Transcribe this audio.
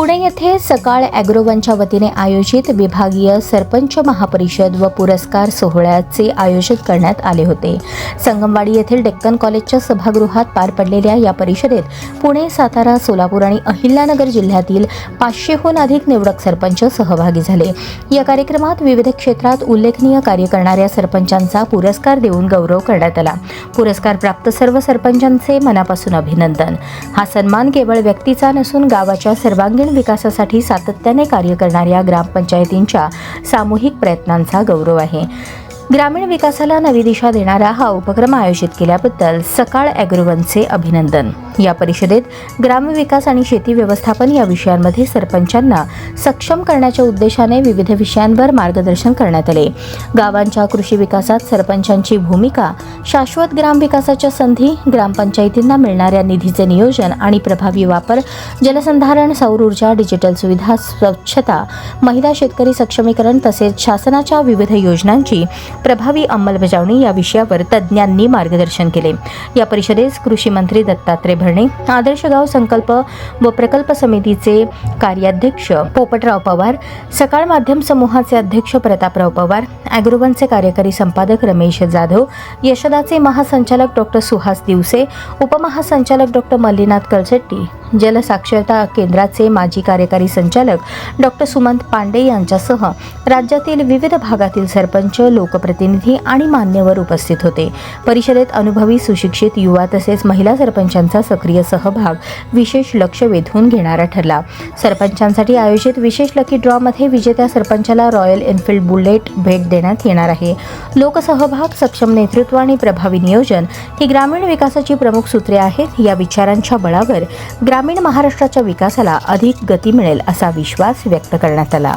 पुणे येथे सकाळ ॲग्रोवनच्या वतीने आयोजित विभागीय सरपंच महापरिषद व पुरस्कार सोहळ्याचे आयोजित करण्यात आले होते. संगमवाडी येथील डेक्कन कॉलेजच्या सभागृहात पार पडलेल्या या परिषदेत पुणे, सातारा, सोलापूर आणि अहिल्यानगर जिल्ह्यातील 500हून अधिक निवडक सरपंच सहभागी झाले. या कार्यक्रमात विविध क्षेत्रात उल्लेखनीय कार्य करणाऱ्या सरपंचांचा पुरस्कार देऊन गौरव करण्यात आला. पुरस्कार प्राप्त सर्व सरपंचांचे मनापासून अभिनंदन. हा सन्मान केवळ व्यक्तीचा नसून गावाच्या सर्वांगीण विकासासाठी सातत्याने कार्य करणाऱ्या ग्रामपंचायतींच्या सामूहिक प्रयत्नांचा गौरव आहे. ग्रामीण विकासाला नवी दिशा देणारा हा उपक्रम आयोजित केल्याबद्दल सकाळ ॲग्रोवनचे अभिनंदन. या परिषदेत ग्रामविकास आणि शेती व्यवस्थापन या विषयांमध्ये सरपंचांना सक्षम करण्याच्या उद्देशाने विविध विषयांवर मार्गदर्शन करण्यात आले. गावांच्या कृषी विकासात सरपंचांची भूमिका, शाश्वत ग्रामविकासाच्या संधी, ग्रामपंचायतींना मिळणाऱ्या निधीचे नियोजन आणि प्रभावी वापर, जलसंधारण, सौर ऊर्जा, डिजिटल सुविधा, स्वच्छता, महिला शेतकरी सक्षमीकरण तसेच शासनाच्या विविध योजनांची प्रभावी अंमलबजावणी या विषयावर तज्ज्ञांनी मार्गदर्शन केले. या परिषदेस कृषी मंत्री दत्तात्रय भरणे, आदर्श गाव संकल्प व प्रकल्प समितीचे कार्याध्यक्ष पोपटराव पवार, सकाळ माध्यम समूहाचे अध्यक्ष प्रतापराव पवार, ॲग्रोवनचे कार्यकारी संपादक रमेश जाधव, यशदाचे महासंचालक डॉक्टर सुहास दिवसे, उपमहासंचालक डॉक्टर मल्लीनाथ कळसेट्टी, जलसाक्षरता केंद्राचे माजी कार्यकारी संचालक डॉक्टर सुमंत पांडे यांच्यासह राज्यातील विविध भागातील सरपंच, लोकप्रतिनिधी आणि मान्यवर उपस्थित होते. परिषदेत अनुभवी, सुशिक्षित युवा तसेच महिला सरपंचांचा सक्रिय सहभाग विशेष लक्ष वेधून घेणारा ठरला. सरपंचांसाठी आयोजित विशेष लकी ड्रॉमध्ये विजेत्या सरपंचाला रॉयल एनफील्ड बुलेट भेट देण्यात येणार आहे. लोकसहभाग, सक्षम नेतृत्व आणि प्रभावी नियोजन ही ग्रामीण विकासाची प्रमुख सूत्रे आहेत. या विचारांच्या बळावर ग्रामीण महाराष्ट्राच्या विकासाला अधिक गती मिळेल असा विश्वास व्यक्त करण्यात आला.